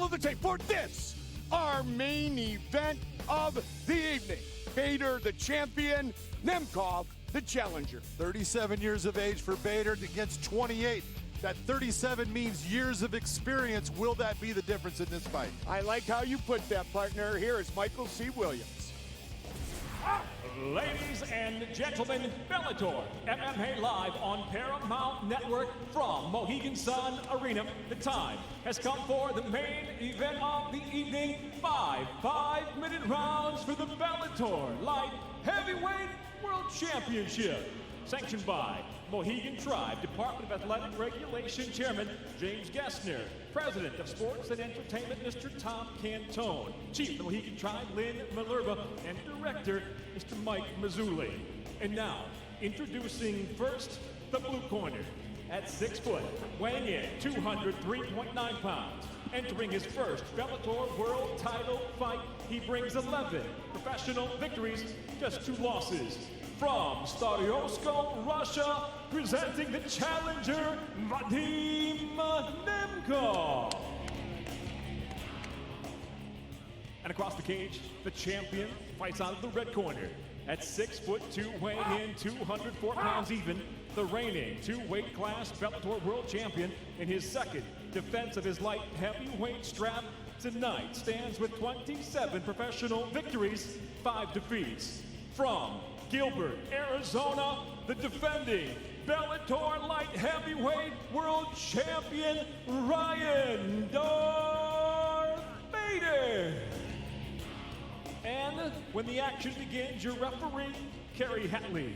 roll the tape for this, our main event of the evening. Bader, the champion, Nemkov, the challenger. 37 years of age for Bader against 28. That 37 means years of experience. Will that be the difference in this fight? I like how you put that, partner. Here is Michael C. Williams. Ladies and gentlemen, Bellator MMA live on Paramount Network from Mohegan Sun Arena. The time has come for the main event of the evening. 5-minute rounds for the Bellator Light Heavyweight World Championship. Sanctioned by Mohegan Tribe Department of Athletic Regulation Chairman James Gessner, President of Sports and Entertainment Mr. Tom Cantone, Chief of the Mohegan Tribe Lynn Malerba, and Director Mr. Mike Mazzulli. And now, introducing first the blue corner. At 6 foot, weighing in 203.9 pounds, entering his first Bellator World Title fight, he brings 11 professional victories, just 2 losses. From Staryosko, Russia, presenting the challenger, Vadim Nemkov. And across the cage, the champion fights out of the red corner. At 6'2", weighing in 204 pounds even, the reigning 2-weight class Bellator World Champion in his second defense of his light heavyweight strap tonight stands with 27 professional victories, 5 defeats. From Gilbert, Arizona, the defending Bellator Light Heavyweight World Champion, Ryan Darth Bader. And when the action begins, your referee, Kerry Hatley.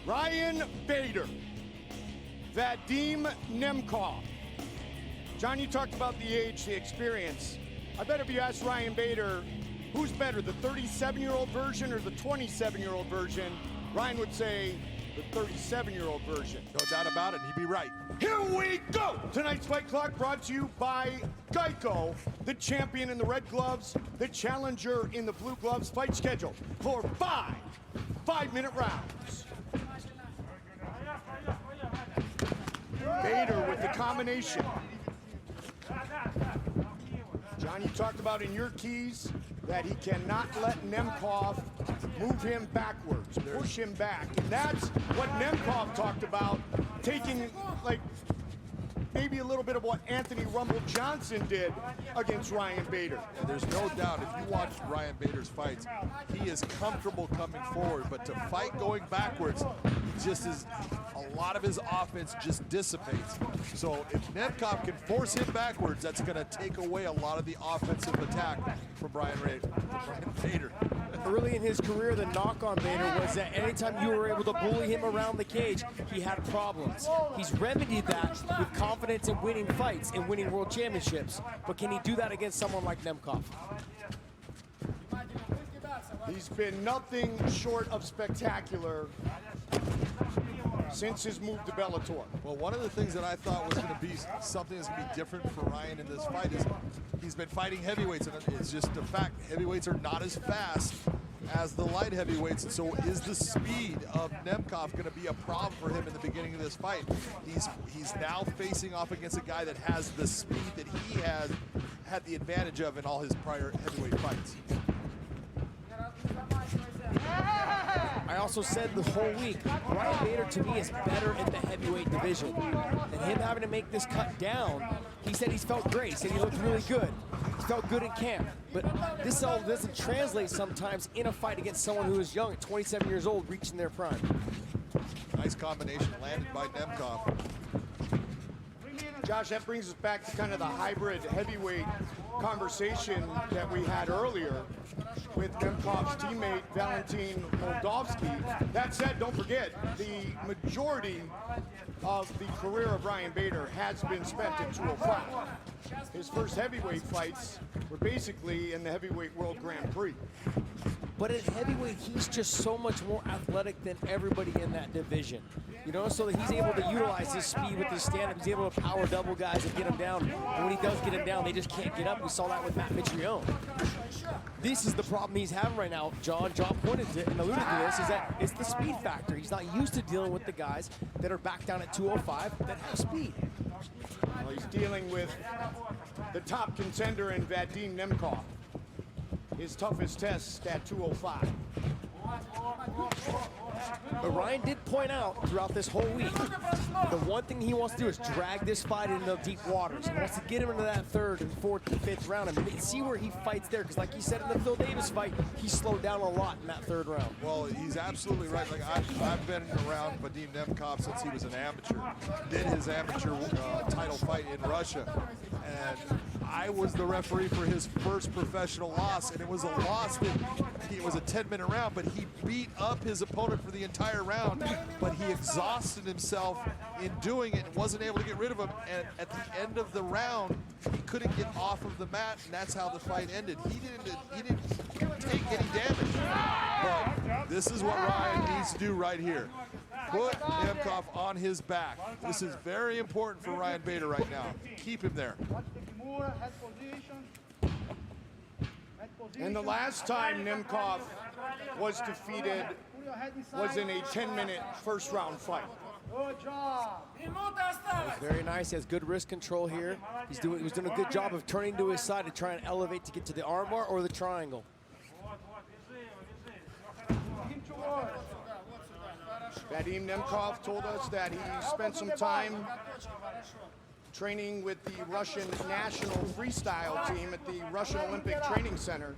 Ryan Bader, Vadim Nemkov. John, you talked about the age, the experience. I bet if you ask Ryan Bader, who's better, the 37-year-old version or the 27-year-old version, Ryan would say the 37-year-old version. No doubt about it, he'd be right. Here we go! Tonight's Fight Clock brought to you by Geico, the champion in the red gloves, the challenger in the blue gloves. Fight scheduled for 5-minute rounds. Bader with the combination. John, you talked about in your keys that he cannot let Nemkov move him backwards, push him back. And that's what Nemkov talked about, taking like maybe a little bit of what Anthony Rumble Johnson did against Ryan Bader. And there's no doubt, if you watch Ryan Bader's fights, he is comfortable coming forward, but to fight going backwards, he just is, a lot of his offense just dissipates. So if Nemkov can force him backwards, that's gonna take away a lot of the offensive attack from Ryan Bader. Early in his career, the knock on Bader was that anytime you were able to bully him around the cage, he had problems. He's remedied that with confidence in winning fights and winning world championships. But can he do that against someone like Nemkov? He's been nothing short of spectacular since his move to Bellator. Well, one of the things that I thought was going to be something that's going to be different for Ryan in this fight is he's been fighting heavyweights, and it's just a fact, heavyweights are not as fast as the light heavyweights, and so is the speed of Nemkov going to be a problem for him in the beginning of this fight? He's now facing off against a guy that has the speed that he has had the advantage of in all his prior heavyweight fights. I also said the whole week, Ryan Bader to me is better in the heavyweight division. And him having to make this cut down, he said he's felt great. He said he looked really good. He felt good in camp. But this all doesn't translate sometimes in a fight against someone who is young, at 27 years old, reaching their prime. Nice combination landed by Nemkov. Josh, that brings us back to kind of the hybrid heavyweight conversation that we had earlier with Nemkov's teammate, Valentin Moldovsky. That said, don't forget, the majority of the career of Ryan Bader has been spent in 205. His first heavyweight fights were basically in the Heavyweight World Grand Prix. But at heavyweight, he's just so much more athletic than everybody in that division. You know, so that he's able to utilize his speed with his stand-up. He's able to power double guys and get them down. And when he does get them down, they just can't get up. We saw that with Matt Mitrione. This is the problem he's having right now. John pointed to and alluded to this, is that it's the speed factor. He's not used to dealing with the guys that are back down at 205 that have speed. Well, he's dealing with the top contender in Vadim Nemkov. His toughest test at 205. But Ryan did point out throughout this whole week, the one thing he wants to do is drag this fight into the deep waters. He wants to get him into that third and fourth and fifth round and see where he fights there. Because like you said in the Phil Davis fight, he slowed down a lot in that third round. Well, he's absolutely right. Like I've been around Vadim Nemkov since he was an amateur. Did his amateur title fight in Russia. And I was the referee for his first professional loss, and it was a loss that it was a 10-minute round, but he beat up his opponent for the entire round, but he exhausted himself in doing it and wasn't able to get rid of him. And at the end of the round, he couldn't get off of the mat, and that's how the fight ended. He didn't take any damage. But this is what Ryan needs to do right here. Put Nemkov on his back. This is very important for Ryan Bader right now. Keep him there. And the last time Nemkov was defeated was in a 10-minute first-round fight. Very nice. He has good wrist control here. He's doing a good job of turning to his side to try and elevate to get to the armbar or the triangle. Vadim Nemkov told us that he spent some time training with the Russian national freestyle team at the Russian Olympic Training Center.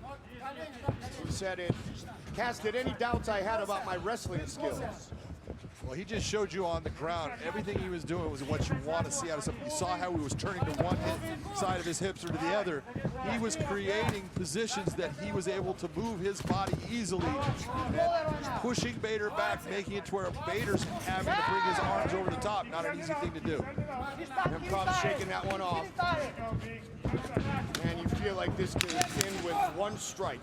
He said it casted any doubts I had about my wrestling skills. Well, he just showed you on the ground. Everything he was doing was what you want to see out of something. You saw how he was turning to one side of his hips or to the other. He was creating positions that he was able to move his body easily and pushing Bader back, making it to where Bader's having to bring his arms over the top. Not an easy thing to do. Nemkov's shaking that one off. And you feel like this could end with one strike.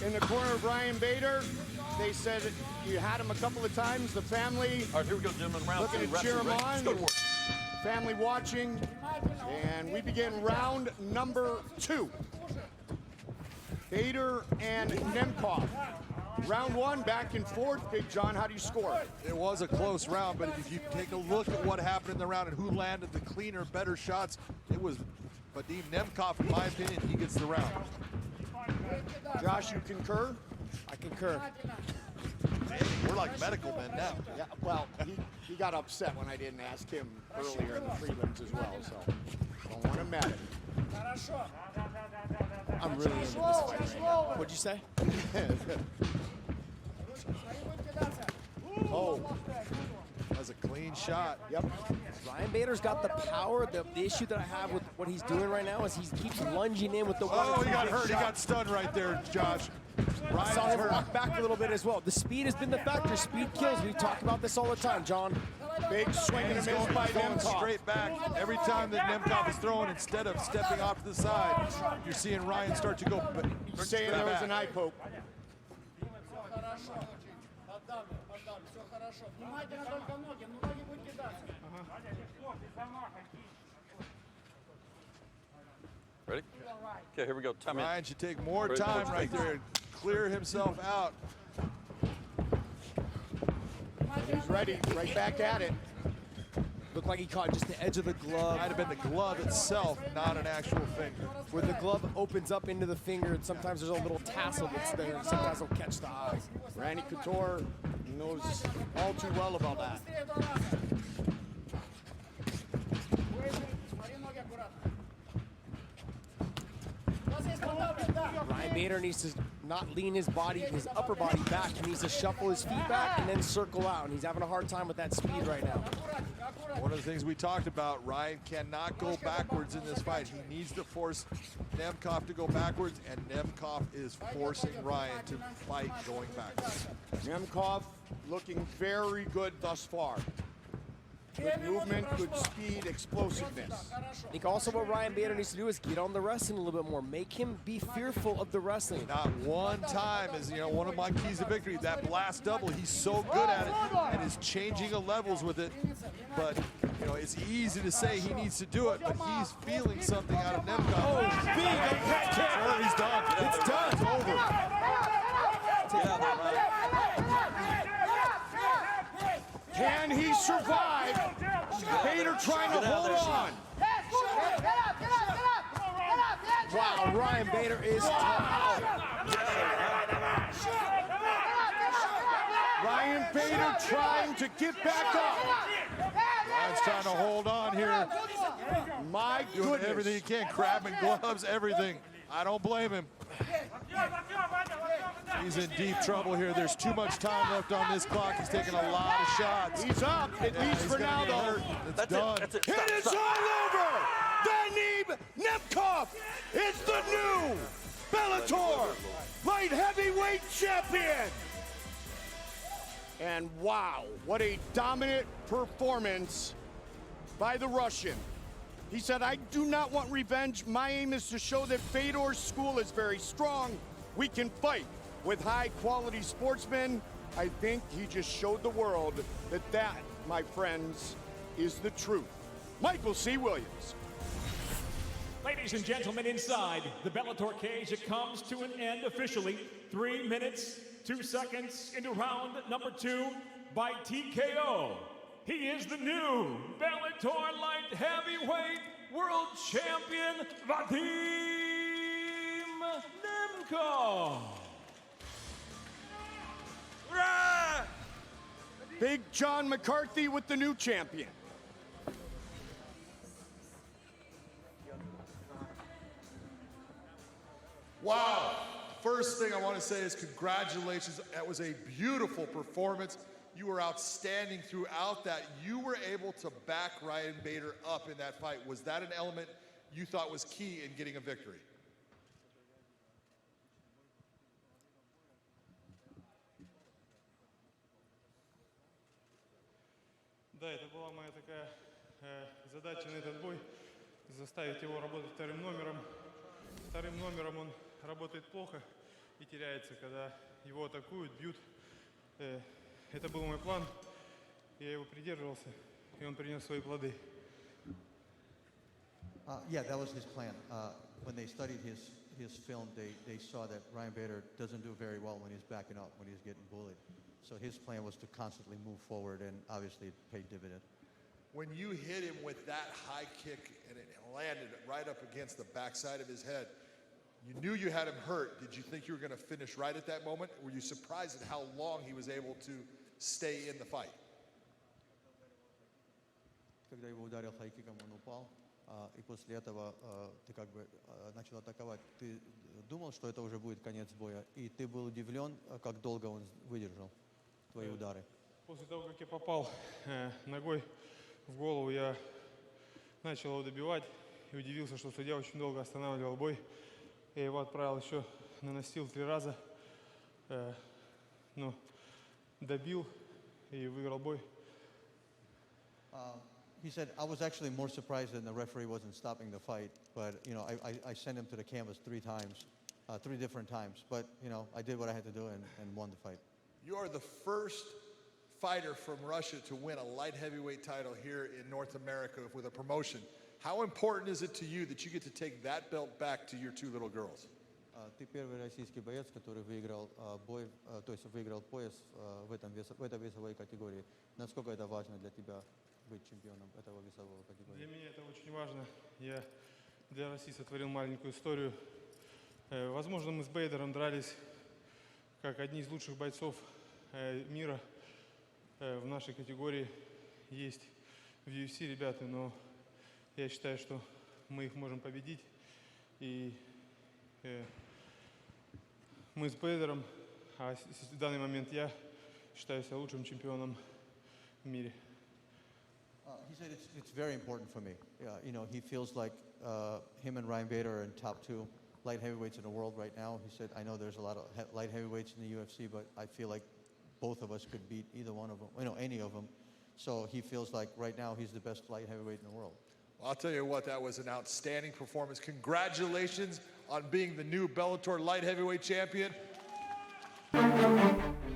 In the corner of Ryan Bader, they said you had him a couple of times. The family All right, here we go, gentlemen. Round looking two. to cheer him on. Let's go to work. Family watching. And we begin round number 2. Bader and Nemkov. Round 1, back and forth. Big John, how do you score? It was a close round, but if you take a look at what happened in the round and who landed the cleaner, better shots, it was Vadim Nemkov. In my opinion, he gets the round. Josh, you concur? I concur. We're like medical men now. Yeah, well, he got upset when I didn't ask him earlier in the prelims as well, so don't want him mad at me. I'm really into this fight. What'd you say? Oh, That's a clean shot. yep. Ryan Bader's got the power. The issue that I have with what he's doing right now is he keeps lunging in with the Oh, he got big hurt. He shot. got stunned right there, Josh. I saw Ryan's him hurt. walk back a little bit as well. The speed has been the factor. Speed kills. We talk about this all the time, John. Big swing and a He's miss by going Nemkov. straight back. Every time that Nemkov is throwing, instead of stepping off to the side, you're seeing Ryan start to go You're saying there was an eye poke. Ready? Okay, here we go. Time in. Ryan should take more Ready, time coach, right thanks. there and clear himself out. He's ready, right back at it. Looked like he caught just the edge of the glove. Might have been the glove itself, not an actual finger. Where the glove opens up into the finger, and sometimes there's a little tassel that's there, and sometimes it'll catch the eye. Randy Couture knows all too well about that. Ryan Ryan Bader needs to not lean his upper body back. He needs to shuffle his feet back and then circle out. And he's having a hard time with that speed right now. One of the things we talked about, Ryan cannot go backwards in this fight. He needs to force Nemkov to go backwards, and Nemkov is forcing Ryan to fight going backwards. Nemkov looking very good thus far. Good movement, good speed, explosiveness. I think also what Ryan Bader needs to do is get on the wrestling a little bit more. Make him be fearful of the wrestling. Not one time is, one of my keys to victory. That blast double, he's so good at it and is changing the levels with it. But, it's easy to say he needs to do it, but he's feeling something out of Nemkov. Oh, big head kick. Oh, he's done. It's done. It's over. Get out there, Ryan. Can he survive? Bader trying to hold on. Wow, Ryan Bader is tough. Ryan Bader trying to get back up. Ryan's trying to hold on here. My Doing goodness. everything he can, grabbing gloves, everything. I don't blame him. He's in deep trouble here. There's too much time left on this clock. He's taking a lot of shots. He's up, at least for now, though. It's done. That's it. It Stop, is stop. all over! Vadim Nemkov is the new Bellator light heavyweight champion! And wow, what a dominant performance by the Russian. He said, I do not want revenge. My aim is to show that Fedor's school is very strong. We can fight with high-quality sportsmen. I think he just showed the world that, my friends, is the truth. Michael C. Williams. Ladies and gentlemen, inside the Bellator cage, it comes to an end officially. 3 minutes, 2 seconds into round number 2 by TKO. He is the new Bellator light heavyweight world champion, Vadim Nemkov. Big John McCarthy with the new champion. Wow. First thing I want to say is congratulations. That was a beautiful performance. You were outstanding throughout that. You were able to back Ryan Bader up in that fight. Was that an element you thought was key in getting a victory? Да, это была моя такая задача на этот бой, заставить его работать вторым номером. Вторым номером он работает плохо и теряется, когда его атакуют, бьют. Это был мой план, я его придерживался, и он принес свои плоды. Yeah, that was his plan. When they studied his film, they saw that Ryan Bader doesn't do very well when he's backing up, when he's getting bullied. So his plan was to constantly move forward, and obviously it paid dividend. When you hit him with that high kick and it landed right up against the backside of his head, you knew you had him hurt. Did you think you were going to finish right at that moment? Were you surprised at how long he was able to stay in the fight? Когда его ударил хайкиком, он упал, и после этого ты как бы начал атаковать. Ты думал, что это уже будет конец боя, и ты был удивлен, как долго он выдержал твои удары. После того, как я попал ногой в голову, я начал его добивать и удивился, что судья очень долго останавливал бой. Я его отправил еще на настил 3 раза, но добил и выиграл бой. He said, I was actually more surprised that the referee wasn't stopping the fight, but I sent him to the canvas 3 times, 3 different times, but I did what I had to do and won the fight. You are the first fighter from Russia to win a light heavyweight title here in North America with a promotion. How important is it to you that you get to take that belt back to your 2 little girls? Ты первый российский боец, который выиграл бой, то есть выиграл пояс в этой весовой категории. Насколько это важно для тебя быть чемпионом этого весового категории? Для меня это очень важно. Я для России сотворил маленькую историю. Возможно, мы с Бейдером дрались как одни из лучших бойцов мира. В нашей категории есть в UFC ребята, но я считаю, что мы их можем победить. И мы с Бейдером, а в данный момент я считаю себя лучшим чемпионом в мире. He said it's very important for me. You know, he feels like him and Ryan Bader are in top 2 light heavyweights in the world right now. He said, I know there's a lot of light heavyweights in the UFC, but I feel like both of us could beat either one of them, you know, any of them. So he feels like right now he's the best light heavyweight in the world. Well, I'll tell you what, that was an outstanding performance. Congratulations on being the new Bellator light heavyweight champion.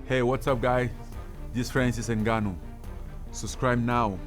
Hey, what's up, guys? This is Francis Ngannou. Subscribe now.